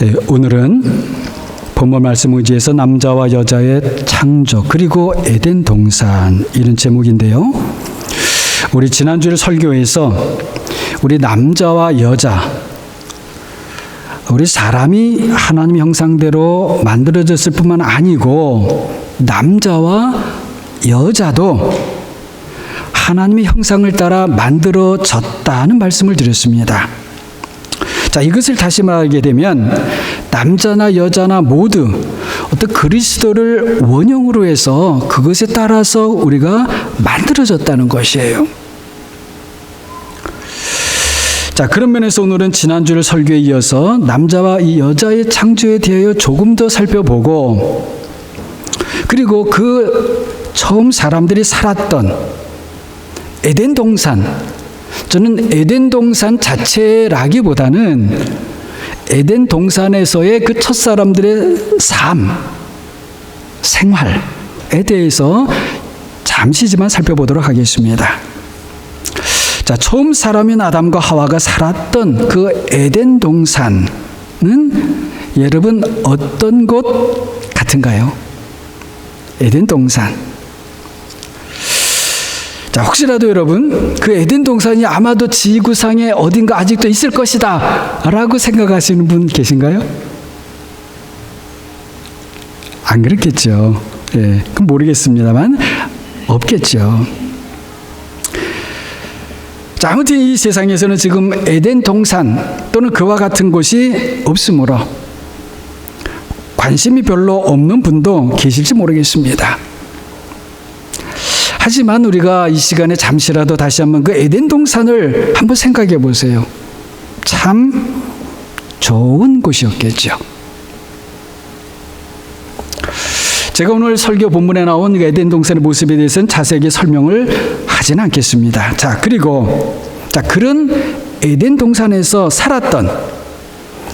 네, 오늘은 본문 말씀 의지에서 남자와 여자의 창조 그리고 에덴 동산 이런 제목인데요. 우리 지난주에 설교에서 우리 남자와 여자, 우리 사람이 하나님 형상대로 만들어졌을 뿐만 아니고 남자와 여자도 하나님의 형상을 따라 만들어졌다는 말씀을 드렸습니다. 자, 이것을 다시 말하게 되면 남자나 여자나 모두 어떤 그리스도를 원형으로 해서 그것에 따라서 우리가 만들어졌다는 것이에요. 자, 그런 면에서 오늘은 지난주를 설교에 이어서 남자와 이 여자의 창조에 대하여 조금 더 살펴보고, 그리고 그 처음 사람들이 살았던 에덴 동산, 저는 에덴 동산 자체라기보다는 에덴 동산에서의 그 첫 사람들의 삶, 생활에 대해서 잠시지만 살펴보도록 하겠습니다. 자, 처음 사람인 아담과 하와가 살았던 그 에덴 동산은 여러분 어떤 곳 같은가요? 에덴 동산. 자, 혹시라도 여러분 그 에덴 동산이 아마도 지구상에 어딘가 아직도 있을 것이다 라고 생각하시는 분 계신가요? 안 그렇겠죠. 예, 그럼 모르겠습니다만 없겠죠. 자, 아무튼 이 세상에서는 지금 에덴 동산 또는 그와 같은 곳이 없으므로 관심이 별로 없는 분도 계실지 모르겠습니다. 하지만 우리가 이 시간에 잠시라도 다시 한번 그 에덴 동산을 한번 생각해 보세요. 참 좋은 곳이었겠죠. 제가 오늘 설교 본문에 나온 에덴 동산의 모습에 대해서는 자세하게 설명을 하지는 않겠습니다. 자, 그리고 그런 에덴 동산에서 살았던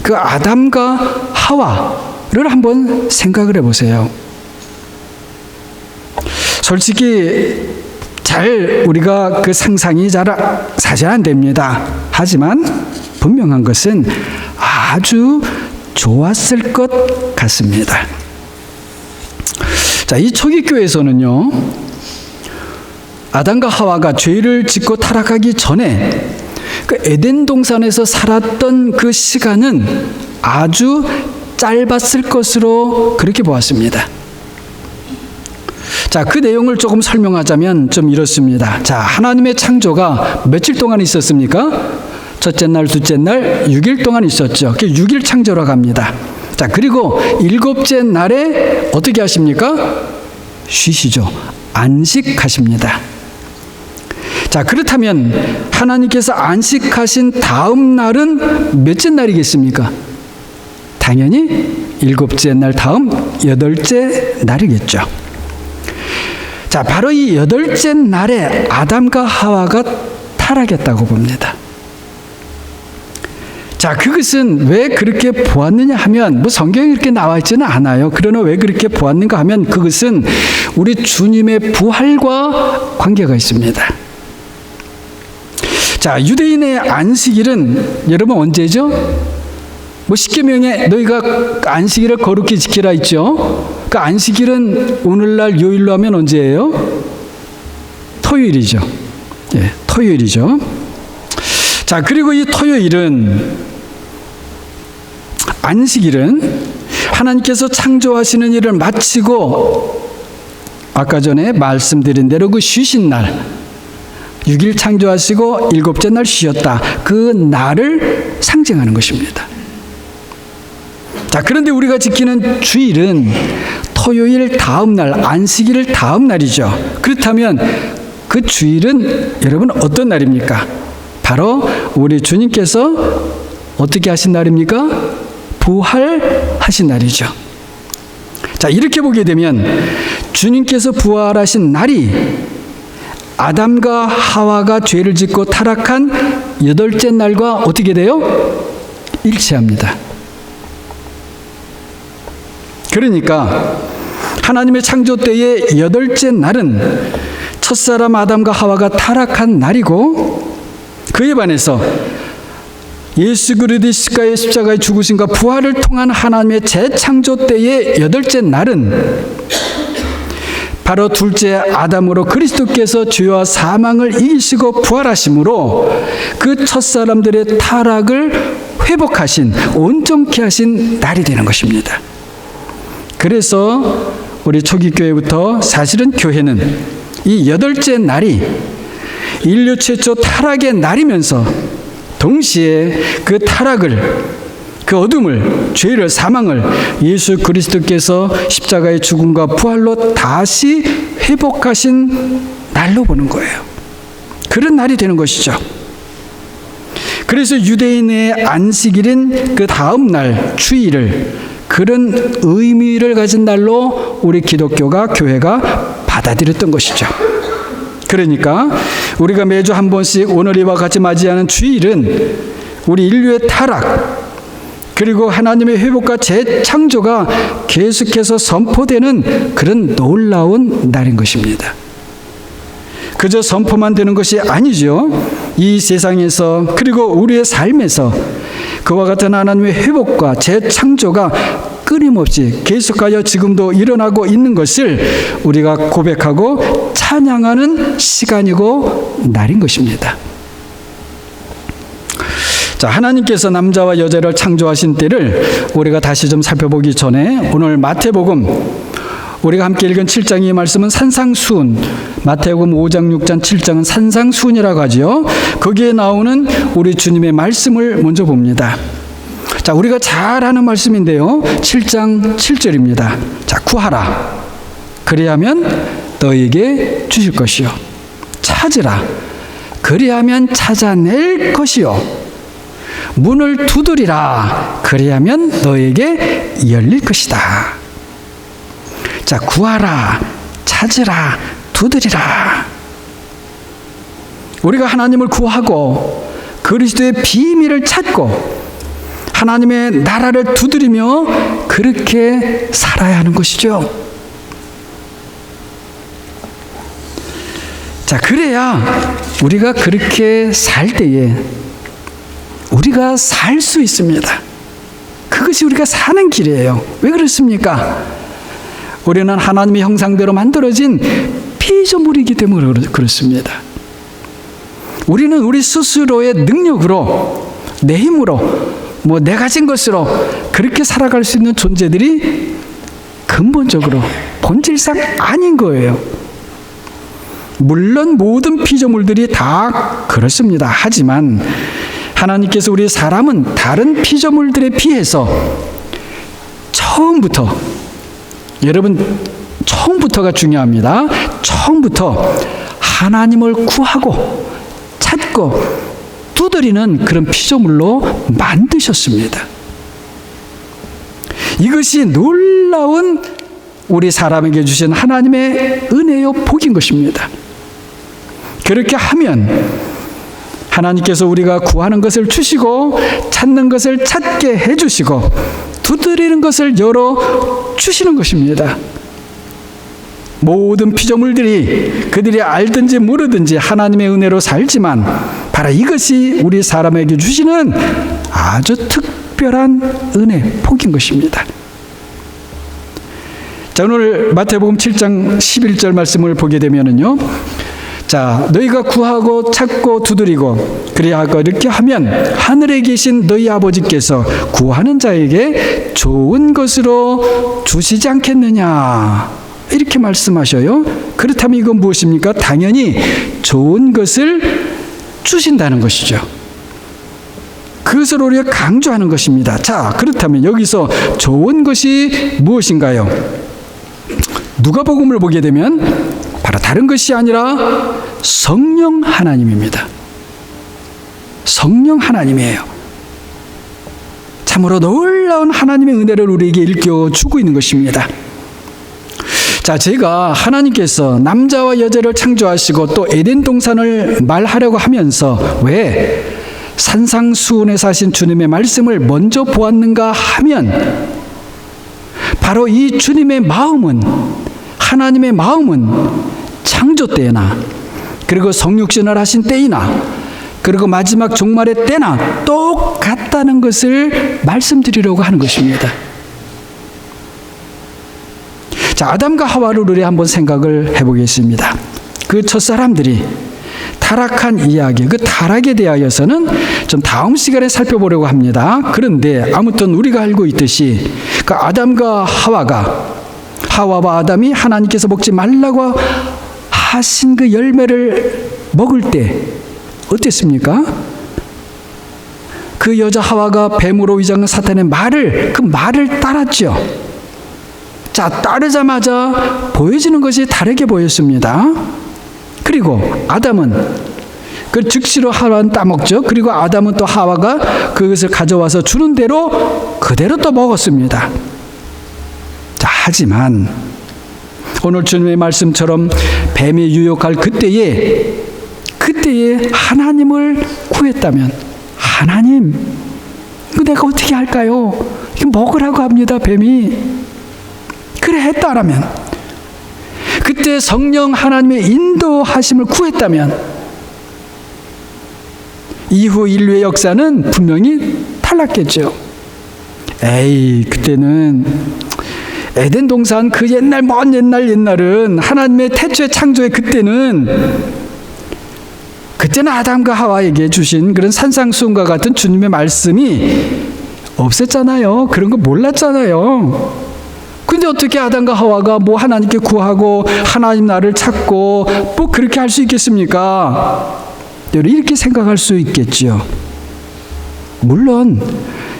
그 아담과 하와를 한번 생각을 해 보세요. 솔직히 잘 우리가 그 상상이 사실 안 됩니다. 하지만 분명한 것은 아주 좋았을 것 같습니다. 자, 이 초기 교회에서는요, 아담과 하와가 죄를 짓고 타락하기 전에 그 에덴 동산에서 살았던 그 시간은 아주 짧았을 것으로 그렇게 보았습니다. 자, 그 내용을 조금 설명하자면 좀 이렇습니다. 자, 하나님의 창조가 며칠 동안 있었습니까? 첫째 날, 둘째 날, 6일 동안 있었죠. 그게 6일 창조라고 합니다. 자, 그리고 일곱째 날에 어떻게 하십니까? 쉬시죠. 안식하십니다. 자, 그렇다면 하나님께서 안식하신 다음 날은 몇째 날이겠습니까? 당연히 일곱째 날 다음 여덟째 날이겠죠. 자, 바로 이 여덟째 날에 아담과 하와가 타락했다고 봅니다. 자, 그것은 왜 그렇게 보았느냐 하면, 성경에 이렇게 나와 있지는 않아요. 그러나 왜 그렇게 보았는가 하면 그것은 우리 주님의 부활과 관계가 있습니다. 자, 유대인의 안식일은 여러분 언제죠? 십계명에 너희가 안식일을 거룩히 지키라 있죠. 그 안식일은 오늘날 요일로 하면 언제예요? 토요일이죠. 예, 토요일이죠. 자, 그리고 이 토요일은, 안식일은 하나님께서 창조하시는 일을 마치고 아까 전에 말씀드린 대로 그 쉬신 날, 6일 창조하시고 일곱째 날 쉬었다, 그 날을 상징하는 것입니다. 자, 그런데 우리가 지키는 주일은 토요일 다음 날, 안식일 다음 날이죠. 그렇다면 그 주일은 여러분 어떤 날입니까? 바로 우리 주님께서 어떻게 하신 날입니까? 부활하신 날이죠. 자, 이렇게 보게 되면 주님께서 부활하신 날이 아담과 하와가 죄를 짓고 타락한 여덟째 날과 어떻게 돼요? 일치합니다. 그러니까 하나님의 창조 때의 여덟째 날은 첫사람 아담과 하와가 타락한 날이고, 그에 반해서 예수 그리스도의 십자가의 죽으심과 부활을 통한 하나님의 재창조 때의 8째 날은 바로 둘째 아담으로 그리스도께서 죄와 사망을 이기시고 부활하심으로 그 첫사람들의 타락을 회복하신, 온전케 하신 날이 되는 것입니다. 그래서 우리 초기 교회부터 사실은 교회는 이 8째 날이 인류 최초 타락의 날이면서 동시에 그 타락을, 그 어둠을, 죄를, 사망을 예수 그리스도께서 십자가의 죽음과 부활로 다시 회복하신 날로 보는 거예요. 그런 날이 되는 것이죠. 그래서 유대인의 안식일인 그 다음 날 주일을 그런 의미를 가진 날로 우리 기독교가, 교회가 받아들였던 것이죠. 그러니까 우리가 매주 한 번씩 오늘 이와 같이 맞이하는 주일은 우리 인류의 타락, 그리고 하나님의 회복과 재창조가 계속해서 선포되는 그런 놀라운 날인 것입니다. 그저 선포만 되는 것이 아니죠. 이 세상에서, 그리고 우리의 삶에서 그와 같은 하나님의 회복과 재창조가 끊임없이 계속하여 지금도 일어나고 있는 것을 우리가 고백하고 찬양하는 시간이고 날인 것입니다. 자, 하나님께서 남자와 여자를 창조하신 때를 우리가 다시 좀 살펴보기 전에 오늘 마태복음 우리가 함께 읽은 7장의 말씀은 산상수훈, 마태복음 5장, 6장, 7장은 산상수훈이라고 하죠. 거기에 나오는 우리 주님의 말씀을 먼저 봅니다. 자, 우리가 잘 아는 말씀인데요. 7장 7절입니다. 자, 구하라. 그리하면 너에게 주실 것이요. 찾으라. 그리하면 찾아낼 것이요. 문을 두드리라. 그리하면 너에게 열릴 것이다. 자, 구하라, 찾으라, 두드리라. 우리가 하나님을 구하고 그리스도의 비밀을 찾고 하나님의 나라를 두드리며 그렇게 살아야 하는 것이죠. 자, 그래야 우리가 그렇게 살 때에 우리가 살 수 있습니다. 그것이 우리가 사는 길이에요. 왜 그렇습니까? 우리는 하나님의 형상대로 만들어진 피조물이기 때문에 그렇습니다. 우리는 우리 스스로의 능력으로, 내 힘으로, 내 가진 것으로 그렇게 살아갈 수 있는 존재들이 근본적으로 본질상 아닌 거예요. 물론 모든 피조물들이 다 그렇습니다. 하지만 하나님께서 우리 사람은 다른 피조물들에 비해서 처음부터, 여러분 처음부터가 중요합니다. 처음부터 하나님을 구하고 찾고 두드리는 그런 피조물로 만드셨습니다. 이것이 놀라운 우리 사람에게 주신 하나님의 은혜요 복인 것입니다. 그렇게 하면 하나님께서 우리가 구하는 것을 주시고 찾는 것을 찾게 해주시고 두드리는 것을 열어주시는 것입니다. 모든 피조물들이 그들이 알든지 모르든지 하나님의 은혜로 살지만 바로 이것이 우리 사람에게 주시는 아주 특별한 은혜, 복인 것입니다. 자, 오늘 마태복음 7장 11절 말씀을 보게 되면은요. 자, 너희가 구하고 찾고 두드리고 그리하고 이렇게 하면 하늘에 계신 너희 아버지께서 구하는 자에게 좋은 것으로 주시지 않겠느냐. 이렇게 말씀하셔요. 그렇다면 이건 무엇입니까? 당연히 좋은 것을 주신다는 것이죠. 그것을 우리가 강조하는 것입니다. 자, 그렇다면 여기서 좋은 것이 무엇인가요? 누가복음을 보게 되면 바로 다른 것이 아니라 성령 하나님입니다. 성령 하나님이에요. 참으로 놀라운 하나님의 은혜를 우리에게 일깨워주고 있는 것입니다. 자, 제가 하나님께서 남자와 여자를 창조하시고 또 에덴 동산을 말하려고 하면서 왜 산상수훈에 사신 주님의 말씀을 먼저 보았는가 하면 바로 이 주님의 마음은, 하나님의 마음은 창조 때나 그리고 성육신을 하신 때이나 그리고 마지막 종말의 때나 똑같다는 것을 말씀드리려고 하는 것입니다. 자, 아담과 하와를 우리 한번 생각을 해보겠습니다. 그 첫사람들이 타락한 이야기, 그 타락에 대하여서는 좀 다음 시간에 살펴보려고 합니다. 그런데 아무튼 우리가 알고 있듯이 그 아담과 하와와 아담이 하나님께서 먹지 말라고 하신 그 열매를 먹을 때 어땠습니까? 그 여자 하와가 뱀으로 위장한 사탄의 그 말을 따랐죠. 자, 따르자마자 보여지는 것이 다르게 보였습니다. 그리고 아담은 그 즉시로 하와는 따먹죠. 그리고 아담은 또 하와가 그것을 가져와서 주는 대로 그대로 또 먹었습니다. 자, 하지만 오늘 주님의 말씀처럼 뱀이 유혹할 그때에 하나님을 구했다면, 하나님, 이거 내가 어떻게 할까요? 이거 먹으라고 합니다, 뱀이. 그래 했다라면, 그때 성령 하나님의 인도하심을 구했다면 이후 인류의 역사는 분명히 달랐겠죠. 그때는 에덴 동산 그 옛날 먼 옛날은 하나님의 태초의 창조의 그때는 아담과 하와에게 주신 그런 산상수훈과 같은 주님의 말씀이 없었잖아요. 그런 거 몰랐잖아요. 근데 어떻게 아담과 하와가 뭐 하나님께 구하고 하나님 나를 찾고 뭐 그렇게 할 수 있겠습니까? 이렇게 생각할 수 있겠죠. 물론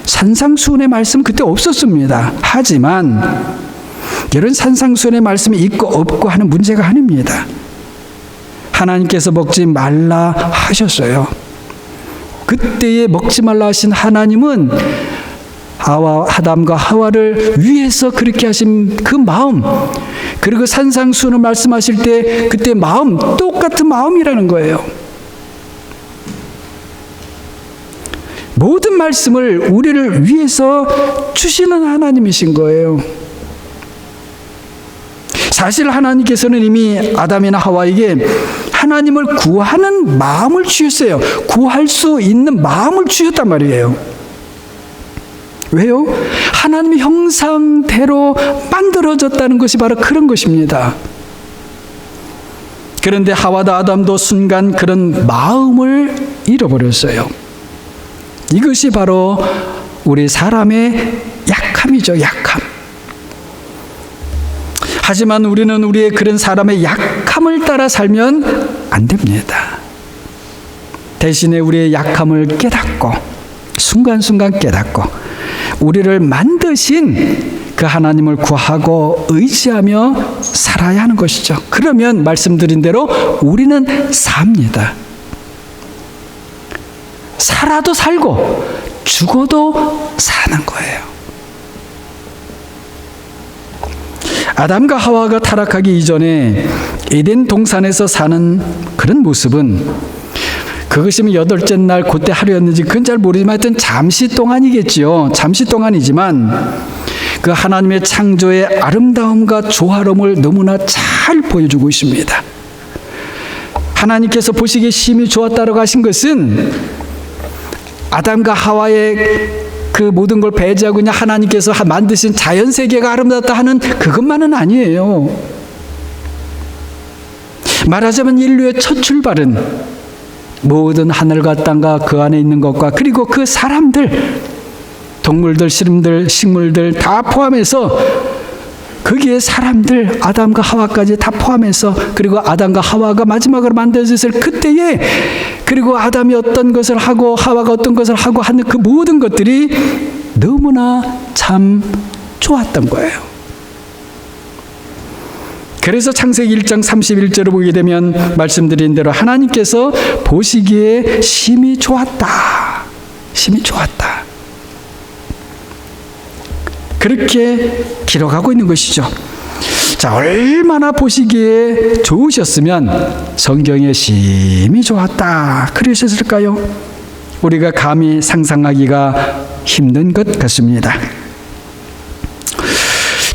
산상수훈의 말씀 그때 없었습니다. 하지만 이런 산상수훈의 말씀이 있고 없고 하는 문제가 아닙니다. 하나님께서 먹지 말라 하셨어요. 그때에 먹지 말라 하신 하나님은 아담과 하와를 위해서 그렇게 하신 그 마음, 그리고 산상수훈을 말씀하실 때 그때 마음, 똑같은 마음이라는 거예요. 모든 말씀을 우리를 위해서 주시는 하나님이신 거예요. 사실 하나님께서는 이미 아담이나 하와에게 하나님을 구하는 마음을 주셨어요. 구할 수 있는 마음을 주셨단 말이에요. 왜요? 하나님의 형상대로 만들어졌다는 것이 바로 그런 것입니다. 그런데 하와도 아담도 순간 그런 마음을 잃어버렸어요. 이것이 바로 우리 사람의 약함이죠, 약함. 하지만 우리는 우리의 그런 사람의 약함을 따라 살면 안 됩니다. 대신에 우리의 약함을 깨닫고 순간순간 깨닫고 우리를 만드신 그 하나님을 구하고 의지하며 살아야 하는 것이죠. 그러면 말씀드린 대로 우리는 삽니다. 살아도 살고 죽어도 사는 거예요. 아담과 하와가 타락하기 이전에 에덴 동산에서 사는 그런 모습은 그것이 8째 날 그때 하루였는지 그건 잘 모르지만 하여튼 잠시 동안이겠지요. 잠시 동안이지만 그 하나님의 창조의 아름다움과 조화로움을 너무나 잘 보여주고 있습니다. 하나님께서 보시기에 심히 좋았다라고 하신 것은 아담과 하와의 그 모든 걸 배제하고 그냥 하나님께서 만드신 자연세계가 아름답다 하는 그것만은 아니에요. 말하자면 인류의 첫 출발은 모든 하늘과 땅과 그 안에 있는 것과 그리고 그 사람들, 동물들, 씨름들, 식물들 다 포함해서 거기에 사람들, 아담과 하와까지 다 포함해서 그리고 아담과 하와가 마지막으로 만들어졌을 그때에 그리고 아담이 어떤 것을 하고 하와가 어떤 것을 하고 하는 그 모든 것들이 너무나 참 좋았던 거예요. 그래서 창세기 1장 31절을 보게 되면 말씀드린 대로 하나님께서 보시기에 심히 좋았다. 심히 좋았다. 그렇게 기록하고 있는 것이죠. 자, 얼마나 보시기에 좋으셨으면 성경에 심히 좋았다 그러셨을까요? 우리가 감히 상상하기가 힘든 것 같습니다.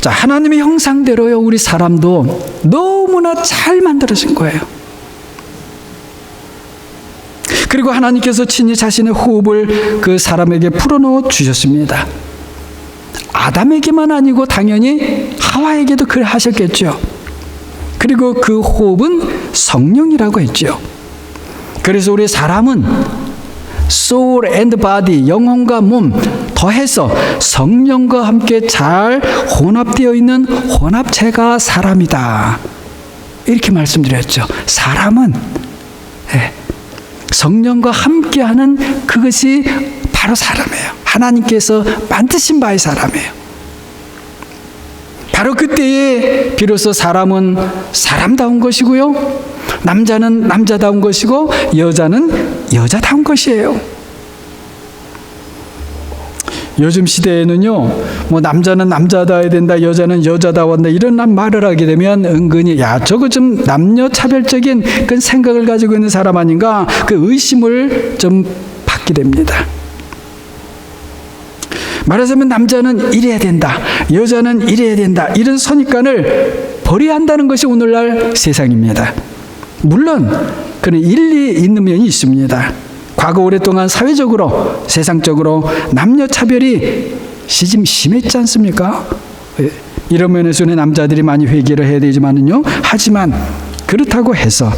자, 하나님의 형상대로요, 우리 사람도 너무나 잘 만들어진 거예요. 그리고 하나님께서 친히 자신의 호흡을 그 사람에게 풀어넣어 주셨습니다. 아담에게만 아니고 당연히 하와에게도 그래 하셨겠죠. 그리고 그 호흡은 성령이라고 했죠. 그래서 우리 사람은 soul and body, 영혼과 몸 더해서 성령과 함께 잘 혼합되어 있는 혼합체가 사람이다. 이렇게 말씀드렸죠. 사람은 성령과 함께하는 그것이 바로 사람이에요. 하나님께서 만드신 바의 사람이에요. 바로 그때에 비로소 사람은 사람다운 것이고요, 남자는 남자다운 것이고 여자는 여자다운 것이에요. 요즘 시대에는요, 뭐 남자는 남자다워야 된다, 여자는 여자다워야 된다, 이런 말을 하게 되면 은근히 야, 저거 좀 남녀 차별적인 그런 생각을 가지고 있는 사람 아닌가, 그 의심을 좀 받게 됩니다. 말하자면 남자는 이래야 된다, 여자는 이래야 된다, 이런 선입관을 버려야 한다는 것이 오늘날 세상입니다. 물론 그런 일리 있는 면이 있습니다. 과거 오랫동안 사회적으로, 세상적으로 남녀 차별이 좀 심했지 않습니까? 이런 면에서는 남자들이 많이 회개를 해야 되지만은요, 하지만 그렇다고 해서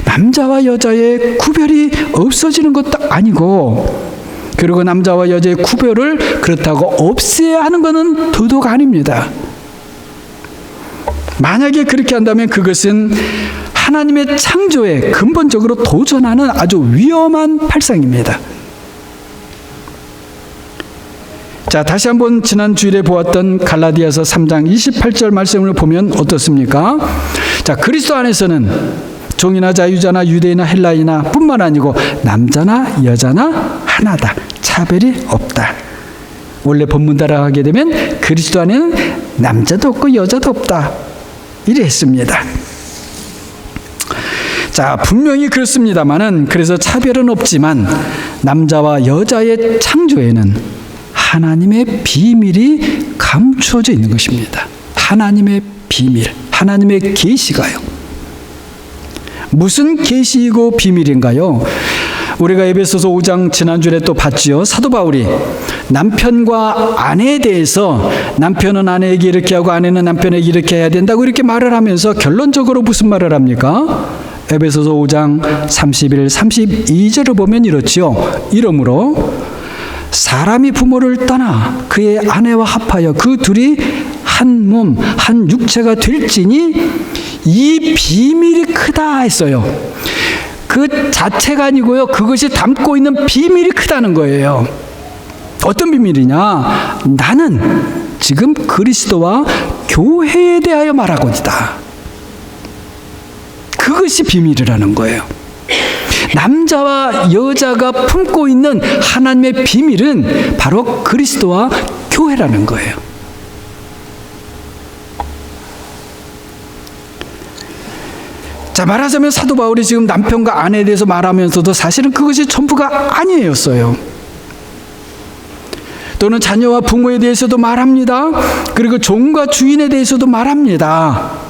남자와 여자의 구별이 없어지는 것도 아니고, 그리고 남자와 여자의 구별을 그렇다고 없애야 하는 것은 도도가 아닙니다. 만약에 그렇게 한다면 그것은 하나님의 창조에 근본적으로 도전하는 아주 위험한 발상입니다. 자, 다시 한번 지난 주일에 보았던 갈라디아서 3장 28절 말씀을 보면 어떻습니까? 자, 그리스도 안에서는 종이나 자유자나 유대인이나 헬라인이나 뿐만 아니고 남자나 여자나 하나다. 차별이 없다. 원래 본문 따라 하게 되면 그리스도 안에는 남자도 없고 여자도 없다. 이래 했습니다. 자, 분명히 그렇습니다만은, 그래서 차별은 없지만 남자와 여자의 창조에는 하나님의 비밀이 감추어져 있는 것입니다. 하나님의 비밀, 하나님의 계시가요. 무슨 계시이고 비밀인가요? 우리가 에베소서 5장 지난주에 또 봤지요. 사도 바울이 남편과 아내에 대해서 남편은 아내에게 이렇게 하고 아내는 남편에게 이렇게 해야 된다고 이렇게 말을 하면서 결론적으로 무슨 말을 합니까? 에베소서 5장 31, 32절을 보면 이렇지요. 이러므로 사람이 부모를 떠나 그의 아내와 합하여 그 둘이 한 몸, 한 육체가 될지니 이 비밀이 크다 했어요. 그 자체가 아니고요, 그것이 담고 있는 비밀이 크다는 거예요. 어떤 비밀이냐? 나는 지금 그리스도와 교회에 대하여 말하고 있다. 그것이 비밀이라는 거예요. 남자와 여자가 품고 있는 하나님의 비밀은 바로 그리스도와 교회라는 거예요. 자, 말하자면 사도 바울이 지금 남편과 아내에 대해서 말하면서도 사실은 그것이 전부가 아니었어요. 또는 자녀와 부모에 대해서도 말합니다. 그리고 종과 주인에 대해서도 말합니다.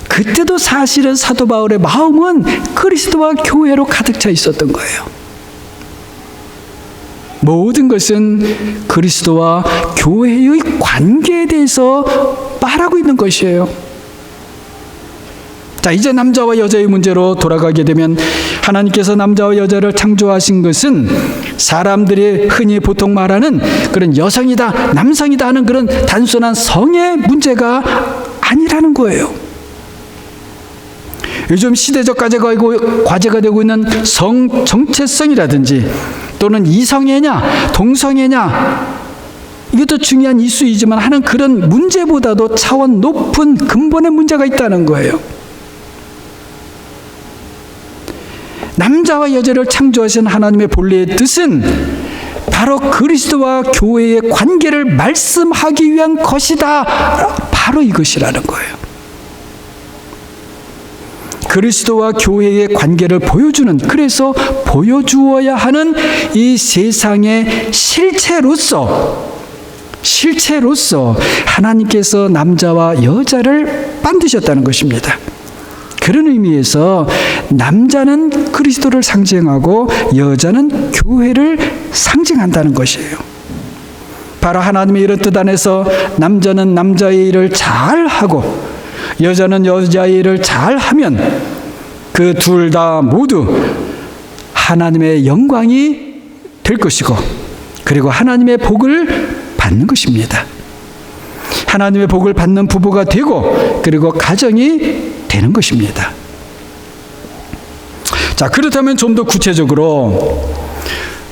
그때도 사실은 사도 바울의 마음은 그리스도와 교회로 가득 차 있었던 거예요. 모든 것은 그리스도와 교회의 관계에 대해서 말하고 있는 것이에요. 자, 이제 남자와 여자의 문제로 돌아가게 되면, 하나님께서 남자와 여자를 창조하신 것은 사람들이 흔히 보통 말하는 그런 여성이다, 남성이다 하는 그런 단순한 성의 문제가 아니라는 거예요. 요즘 시대적 과제가 되고 있는 성 정체성이라든지, 또는 이성애냐 동성애냐, 이것도 중요한 이슈이지만 하는 그런 문제보다도 차원 높은 근본의 문제가 있다는 거예요. 남자와 여자를 창조하신 하나님의 본래의 뜻은 바로 그리스도와 교회의 관계를 말씀하기 위한 것이다. 바로 이것이라는 거예요. 그리스도와 교회의 관계를 보여주는, 그래서 보여주어야 하는 이 세상의 실체로서 하나님께서 남자와 여자를 만드셨다는 것입니다. 그런 의미에서 남자는 그리스도를 상징하고 여자는 교회를 상징한다는 것이에요. 바로 하나님의 이런 뜻 안에서 남자는 남자의 일을 잘하고 여자는 여자의 일을 잘하면 그 둘 다 모두 하나님의 영광이 될 것이고 그리고 하나님의 복을 받는 것입니다. 하나님의 복을 받는 부부가 되고 그리고 가정이 되는 것입니다. 자, 그렇다면 좀 더 구체적으로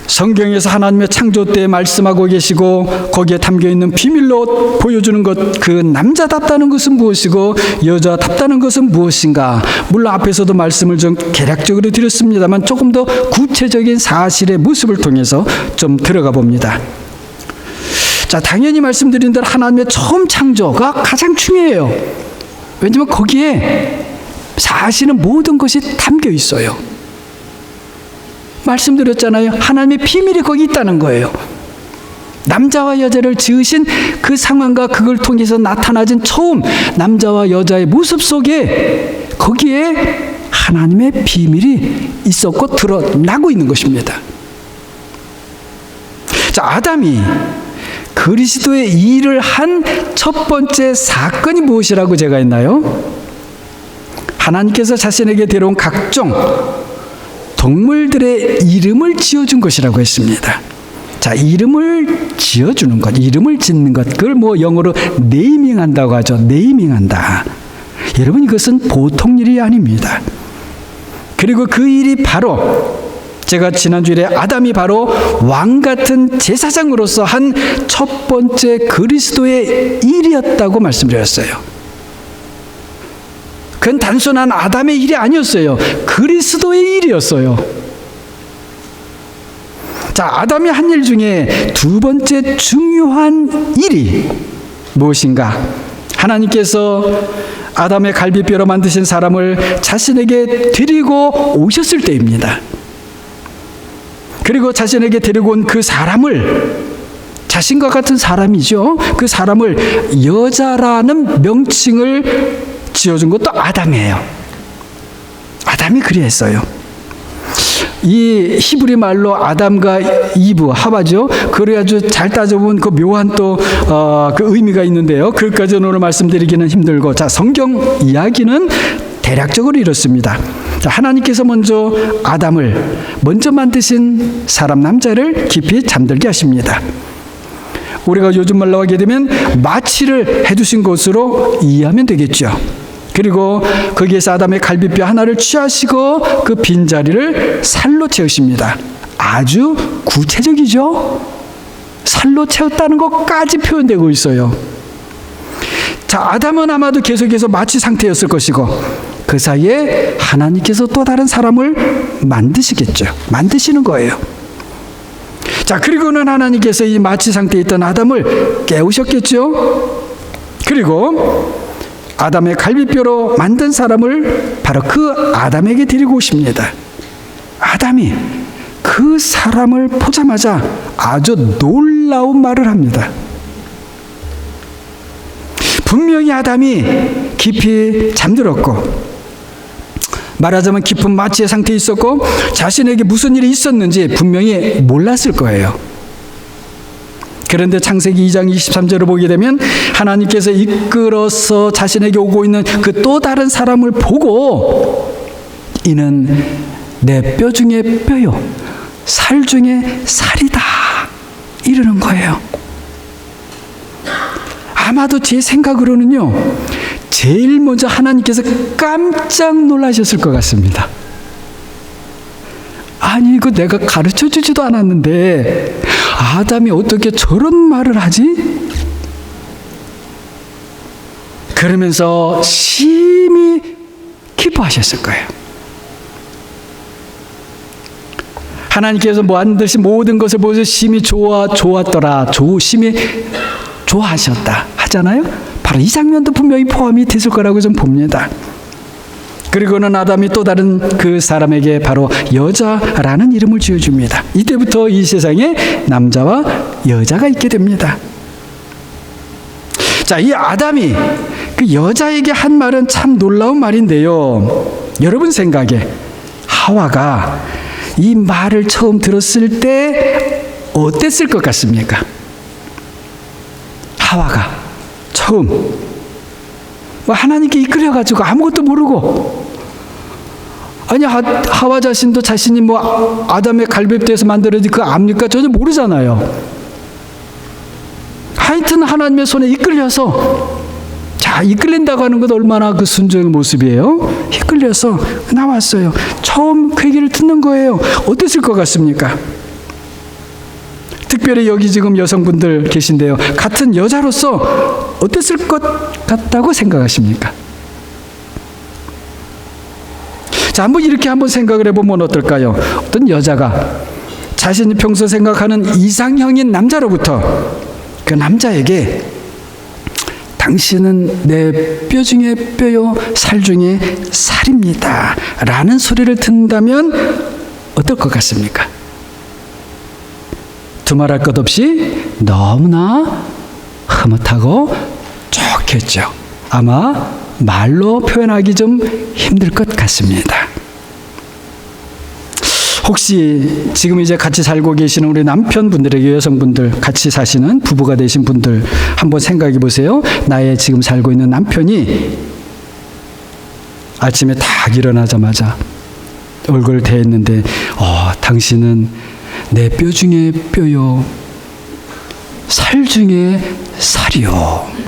성경에서 하나님의 창조 때 말씀하고 계시고 거기에 담겨있는 비밀로 보여주는 것, 그 남자답다는 것은 무엇이고 여자답다는 것은 무엇인가. 물론 앞에서도 말씀을 좀 개략적으로 드렸습니다만 조금 더 구체적인 사실의 모습을 통해서 좀 들어가 봅니다. 자, 당연히 말씀드린 대로 하나님의 처음 창조가 가장 중요해요. 왜냐하면 거기에 사실은 모든 것이 담겨 있어요. 말씀드렸잖아요. 하나님의 비밀이 거기 있다는 거예요. 남자와 여자를 지으신 그 상황과 그걸 통해서 나타나진 처음 남자와 여자의 모습 속에 거기에 하나님의 비밀이 있었고 드러나고 있는 것입니다. 자, 아담이 그리스도의 일을 한 첫 번째 사건이 무엇이라고 제가 했나요? 하나님께서 자신에게 데려온 각종 동물들의 이름을 지어준 것이라고 했습니다. 자, 이름을 지어주는 것, 이름을 짓는 것, 그걸 뭐 영어로 네이밍한다고 하죠. 네이밍한다. 여러분, 이것은 보통 일이 아닙니다. 그리고 그 일이 바로 제가 지난주에 아담이 바로 왕 같은 제사장으로서 한 첫 번째 그리스도의 일이었다고 말씀드렸어요. 그건 단순한 아담의 일이 아니었어요. 그리스도의 일이었어요. 자, 아담이 한 일 중에 두 번째 중요한 일이 무엇인가? 하나님께서 아담의 갈비뼈로 만드신 사람을 자신에게 데리고 오셨을 때입니다. 그리고 자신에게 데리고 온 그 사람을, 자신과 같은 사람이죠. 그 사람을 여자라는 명칭을 지어준 것도 아담이에요. 아담이 그리했어요. 이 히브리 말로 아담과 이브, 하와죠. 그래 아주 잘 따져보면 그 묘한 또 그 의미가 있는데요. 그것까지는 오늘 말씀드리기는 힘들고, 자, 성경 이야기는 대략적으로 이렇습니다. 자, 하나님께서 먼저 아담을 먼저 만드신 사람 남자를 깊이 잠들게 하십니다. 우리가 요즘 말로 하게 되면 마취를 해두신 것으로 이해하면 되겠죠. 그리고 거기에서 아담의 갈비뼈 하나를 취하시고 그 빈자리를 살로 채우십니다. 아주 구체적이죠. 살로 채웠다는 것까지 표현되고 있어요. 자, 아담은 아마도 계속해서 마취 상태였을 것이고 그 사이에 하나님께서 또 다른 사람을 만드시겠죠. 만드시는 거예요. 자, 그리고는 하나님께서 이 마취 상태에 있던 아담을 깨우셨겠죠. 그리고 아담의 갈비뼈로 만든 사람을 바로 그 아담에게 데리고 오십니다. 아담이 그 사람을 보자마자 아주 놀라운 말을 합니다. 분명히 아담이 깊이 잠들었고, 말하자면 깊은 마취의 상태에 있었고 자신에게 무슨 일이 있었는지 분명히 몰랐을 거예요. 그런데 창세기 2장 23절을 보게 되면 하나님께서 이끌어서 자신에게 오고 있는 그 또 다른 사람을 보고 이는 내 뼈 중에 뼈요 살 중에 살이다 이러는 거예요. 아마도 제 생각으로는요, 제일 먼저 하나님께서 깜짝 놀라셨을 것 같습니다. 아니, 이거 내가 가르쳐 주지도 않았는데 아담이 어떻게 저런 말을 하지? 그러면서 심히 기뻐하셨을 거예요. 하나님께서 만드신 모든 것을 보면서 심히 좋았더라, 심히 좋아하셨다 하잖아요. 바로 이 장면도 분명히 포함이 됐을 거라고 좀 봅니다. 그리고는 아담이 또 다른 그 사람에게 바로 여자라는 이름을 지어줍니다. 이때부터 이 세상에 남자와 여자가 있게 됩니다. 자, 이 아담이 그 여자에게 한 말은 참 놀라운 말인데요. 여러분 생각에 하와가 이 말을 처음 들었을 때 어땠을 것 같습니까? 하와가 처음 하나님께 이끌려가지고 아무것도 모르고, 아니 하와 자신도 자신이 아담의 갈비뼈에서 만들어진 그 압니까? 전혀 모르잖아요. 하여튼 하나님의 손에 이끌려서, 자, 이끌린다고 하는 것 얼마나 그 순종의 모습이에요. 이끌려서 나왔어요. 처음 그 얘기를 듣는 거예요. 어땠을 것 같습니까? 특별히 여기 지금 여성분들 계신데요. 같은 여자로서 어땠을 것 같다고 생각하십니까? 자, 한번 생각을 해보면 어떨까요? 어떤 여자가 자신이 평소 생각하는 이상형인 남자로부터 그 남자에게 당신은 내 뼈 중에 뼈요 살 중에 살입니다 라는 소리를 듣는다면 어떨 것 같습니까? 두말할 것 없이 너무나 흐뭇하고 좋겠죠. 아마 말로 표현하기 좀 힘들 것 같습니다. 혹시 지금 이제 같이 살고 계시는 우리 남편분들에게, 여성분들, 같이 사시는 부부가 되신 분들 한번 생각해 보세요. 나의 지금 살고 있는 남편이 아침에 딱 일어나자마자 얼굴을 대했는데, 당신은 내 뼈 중에 뼈요, 살 중에 살이요.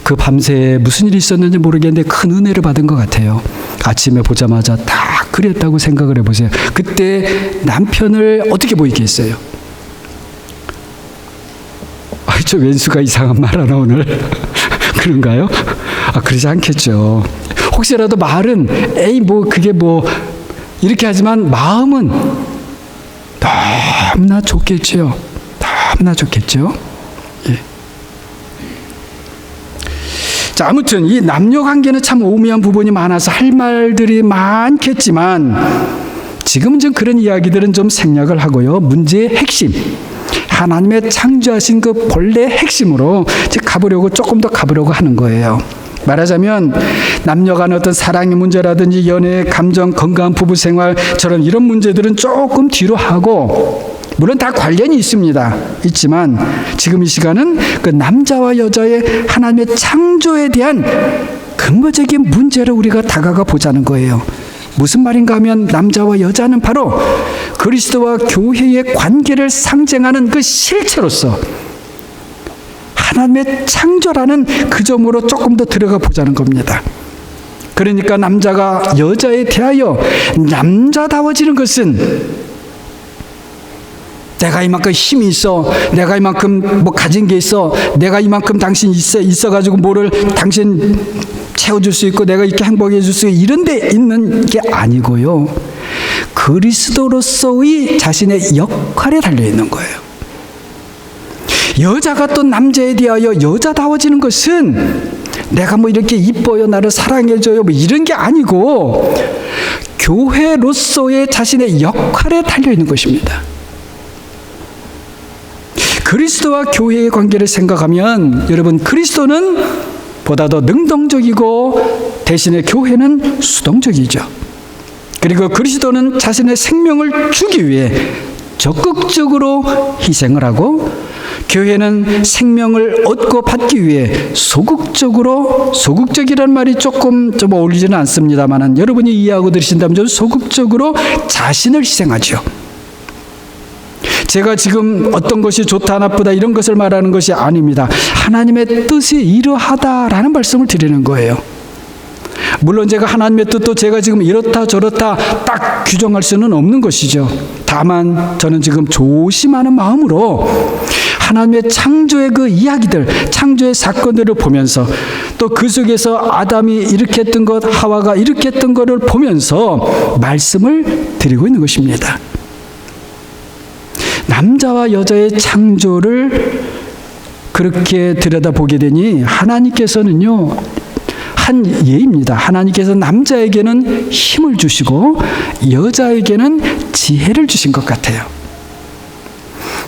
그 밤새 무슨 일이 있었는지 모르겠는데 큰 은혜를 받은 것 같아요. 아침에 보자마자 다 그랬다고 생각을 해보세요. 그때 남편을 어떻게 보이겠어요? 저 왼수가 이상한 말 하나 오늘 그런가요? 그러지 않겠죠. 혹시라도 말은 그게 이렇게 하지만 마음은 너무나 좋겠죠. 너무나 좋겠죠. 예. 자, 아무튼 이 남녀 관계는 참 오묘한 부분이 많아서 할 말들이 많겠지만 지금은 좀 그런 이야기들은 좀 생략을 하고요. 문제의 핵심, 하나님의 창조하신 그 본래의 핵심으로 조금 더 가보려고 하는 거예요. 말하자면 남녀 간의 어떤 사랑의 문제라든지 연애, 감정, 건강한 부부 생활처럼 이런 문제들은 조금 뒤로 하고, 물론 다 관련이 있지만 지금 이 시간은 그 남자와 여자의 하나님의 창조에 대한 근본적인 문제를 우리가 다가가 보자는 거예요. 무슨 말인가 하면 남자와 여자는 바로 그리스도와 교회의 관계를 상징하는 그 실체로서 하나님의 창조라는 그 점으로 조금 더 들어가 보자는 겁니다. 그러니까 남자가 여자에 대하여 남자다워지는 것은 내가 이만큼 힘이 있어, 내가 이만큼 가진 게 있어, 내가 이만큼 당신 있어가지고 뭐를 당신 채워줄 수 있고 내가 이렇게 행복해 줄 수 있고 이런 데 있는 게 아니고요. 그리스도로서의 자신의 역할에 달려있는 거예요. 여자가 또 남자에 대하여 여자다워지는 것은 내가 이렇게 이뻐요, 나를 사랑해줘요 이런 게 아니고 교회로서의 자신의 역할에 달려있는 것입니다. 그리스도와 교회의 관계를 생각하면 여러분, 그리스도는 보다 더 능동적이고 대신에 교회는 수동적이죠. 그리고 그리스도는 자신의 생명을 주기 위해 적극적으로 희생을 하고, 교회는 생명을 얻고 받기 위해 소극적이라는 말이 조금 어울리지는 않습니다만 여러분이 이해하고 들으신다면 좀 소극적으로 자신을 희생하죠. 제가 지금 어떤 것이 좋다 나쁘다 이런 것을 말하는 것이 아닙니다. 하나님의 뜻이 이러하다라는 말씀을 드리는 거예요. 물론 제가 하나님의 뜻도 제가 지금 이렇다 저렇다 딱 규정할 수는 없는 것이죠. 다만 저는 지금 조심하는 마음으로 하나님의 창조의 그 이야기들, 창조의 사건들을 보면서 또 그 속에서 아담이 이렇게 했던 것, 하와가 이렇게 했던 것을 보면서 말씀을 드리고 있는 것입니다. 남자와 여자의 창조를 그렇게 들여다보게 되니 하나님께서는요, 한 예입니다. 하나님께서 남자에게는 힘을 주시고 여자에게는 지혜를 주신 것 같아요.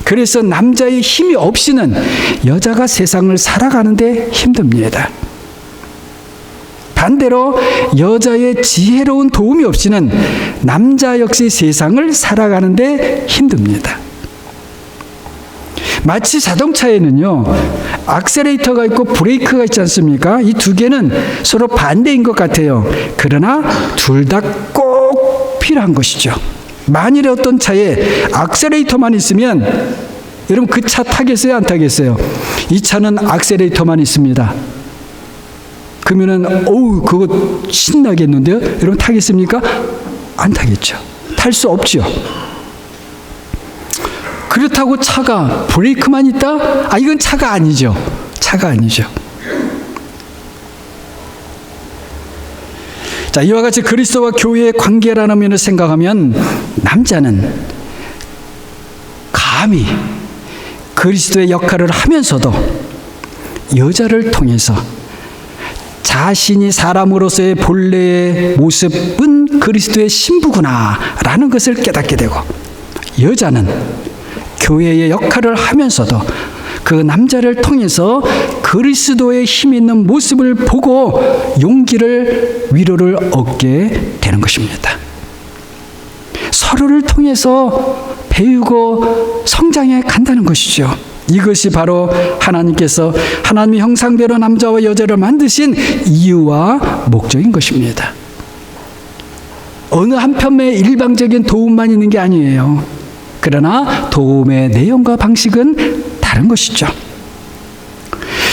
그래서 남자의 힘이 없이는 여자가 세상을 살아가는데 힘듭니다. 반대로 여자의 지혜로운 도움이 없이는 남자 역시 세상을 살아가는데 힘듭니다. 마치 자동차에는요, 악셀레이터가 있고 브레이크가 있지 않습니까? 이 두 개는 서로 반대인 것 같아요. 그러나 둘 다 꼭 필요한 것이죠. 만일에 어떤 차에 악셀레이터만 있으면 여러분 그 차 타겠어요, 안 타겠어요? 이 차는 악셀레이터만 있습니다. 그러면은 그거 신나겠는데요? 여러분 타겠습니까? 안 타겠죠. 탈 수 없죠. 그렇다고 차가 브레이크만 있다? 이건 차가 아니죠. 차가 아니죠. 자, 이와 같이 그리스도와 교회의 관계라는 면을 생각하면 남자는 감히 그리스도의 역할을 하면서도 여자를 통해서 자신이 사람으로서의 본래의 모습은 그리스도의 신부구나 라는 것을 깨닫게 되고, 여자는 교회의 역할을 하면서도 그 남자를 통해서 그리스도의 힘 있는 모습을 보고 용기를, 위로를 얻게 되는 것입니다. 서로를 통해서 배우고 성장해 간다는 것이죠. 이것이 바로 하나님께서 하나님의 형상대로 남자와 여자를 만드신 이유와 목적인 것입니다. 어느 한편의 일방적인 도움만 있는 게 아니에요. 그러나 도움의 내용과 방식은 다른 것이죠.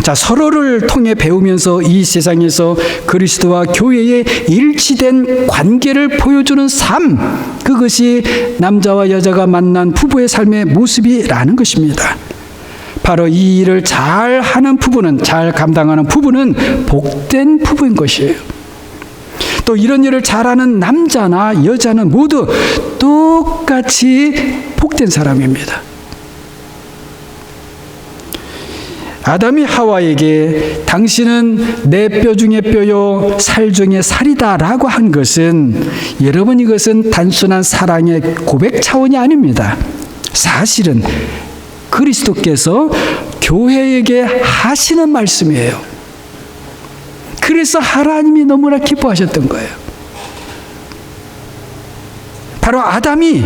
자, 서로를 통해 배우면서 이 세상에서 그리스도와 교회의 일치된 관계를 보여주는 삶, 그것이 남자와 여자가 만난 부부의 삶의 모습이라는 것입니다. 바로 이 일을 잘 하는 부부는, 잘 감당하는 부부는 복된 부부인 것이에요. 또 이런 일을 잘하는 남자나 여자는 모두 똑같이 복된 사람입니다. 아담이 하와에게 당신은 내 뼈 중에 뼈요 살 중에 살이다 라고 한 것은, 여러분, 이것은 단순한 사랑의 고백 차원이 아닙니다. 사실은 그리스도께서 교회에게 하시는 말씀이에요. 그래서 하나님이 너무나 기뻐하셨던 거예요. 바로 아담이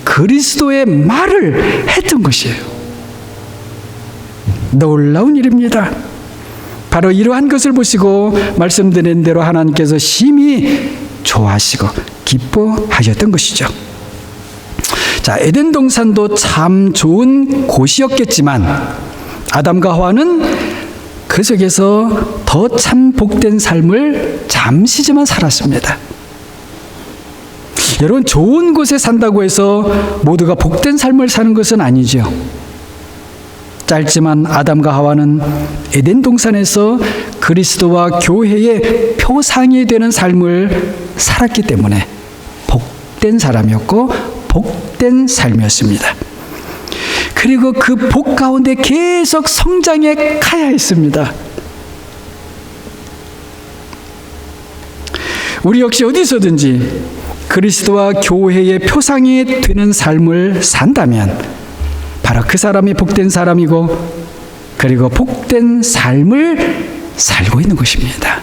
그리스도의 말을 했던 것이에요. 놀라운 일입니다. 바로 이러한 것을 보시고 말씀드린 대로 하나님께서 심히 좋아하시고 기뻐하셨던 것이죠. 자, 에덴 동산도 참 좋은 곳이었겠지만 아담과 하와는 그 속에서 더 참 복된 삶을 잠시지만 살았습니다. 여러분, 좋은 곳에 산다고 해서 모두가 복된 삶을 사는 것은 아니죠. 짧지만 아담과 하와는 에덴 동산에서 그리스도와 교회의 표상이 되는 삶을 살았기 때문에 복된 사람이었고 복된 삶이었습니다. 그리고 그 복 가운데 계속 성장해 가야 했습니다. 우리 역시 어디서든지 그리스도와 교회의 표상이 되는 삶을 산다면 바로 그 사람이 복된 사람이고, 그리고 복된 삶을 살고 있는 것입니다.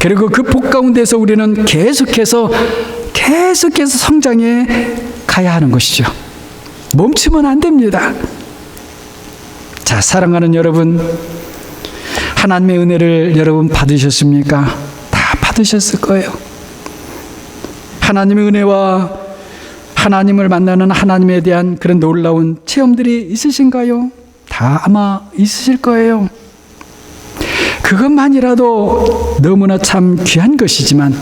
그리고 그 복 가운데서 우리는 계속해서 성장해 가야 하는 것이죠. 멈추면 안 됩니다. 자, 사랑하는 여러분, 하나님의 은혜를 여러분 받으셨습니까? 다 받으셨을 거예요. 하나님의 은혜와 하나님을 만나는 하나님에 대한 그런 놀라운 체험들이 있으신가요? 다 아마 있으실 거예요. 그것만이라도 너무나 참 귀한 것이지만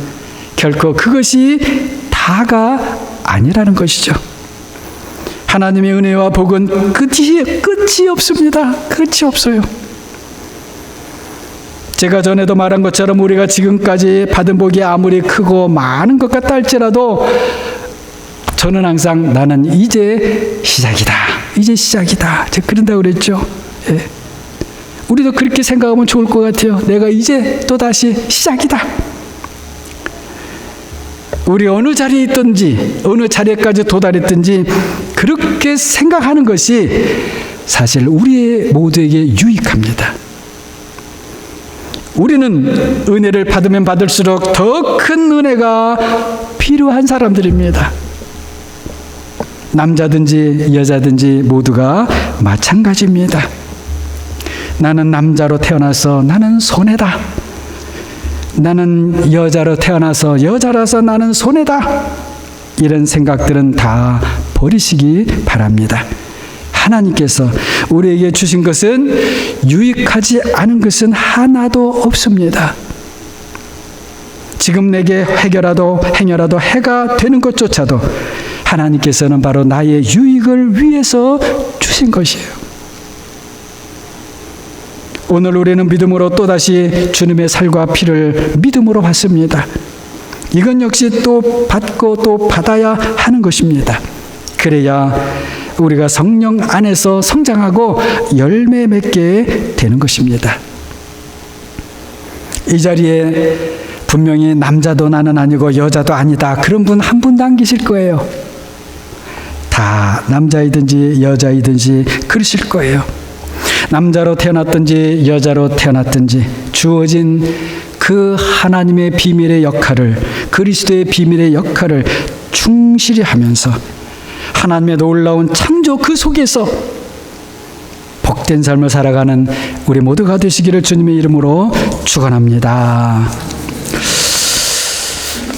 결코 그것이 다가 아니라는 것이죠. 하나님의 은혜와 복은 끝이 없습니다. 끝이 없어요. 제가 전에도 말한 것처럼 우리가 지금까지 받은 복이 아무리 크고 많은 것 같다 할지라도 저는 항상 나는 이제 시작이다. 이제 시작이다. 제가 그런다고 그랬죠. 예. 우리도 그렇게 생각하면 좋을 것 같아요. 내가 이제 또다시 시작이다. 우리 어느 자리에 있든지 어느 자리까지 도달했든지 그렇게 생각하는 것이 사실 우리 모두에게 유익합니다. 우리는 은혜를 받으면 받을수록 더 큰 은혜가 필요한 사람들입니다. 남자든지 여자든지 모두가 마찬가지입니다. 나는 남자로 태어나서 나는 손해다. 나는 여자로 태어나서 여자라서 나는 손해다. 이런 생각들은 다 버리시기 바랍니다. 하나님께서 우리에게 주신 것은 유익하지 않은 것은 하나도 없습니다. 지금 내게 행여라도 해가 되는 것조차도 하나님께서는 바로 나의 유익을 위해서 주신 것이에요. 오늘 우리는 믿음으로 또다시 주님의 살과 피를 믿음으로 받습니다. 이건 역시 또 받고 또 받아야 하는 것입니다. 그래야 우리가 성령 안에서 성장하고 열매 맺게 되는 것입니다. 이 자리에 분명히 남자도 나는 아니고 여자도 아니다, 그런 분 한 분도 안 계실 거예요. 다 남자이든지 여자이든지 그러실 거예요. 남자로 태어났든지 여자로 태어났든지 주어진 그 하나님의 비밀의 역할을, 그리스도의 비밀의 역할을 충실히 하면서 하나님의 놀라운 창조 그 속에서 복된 삶을 살아가는 우리 모두가 되시기를 주님의 이름으로 축원합니다.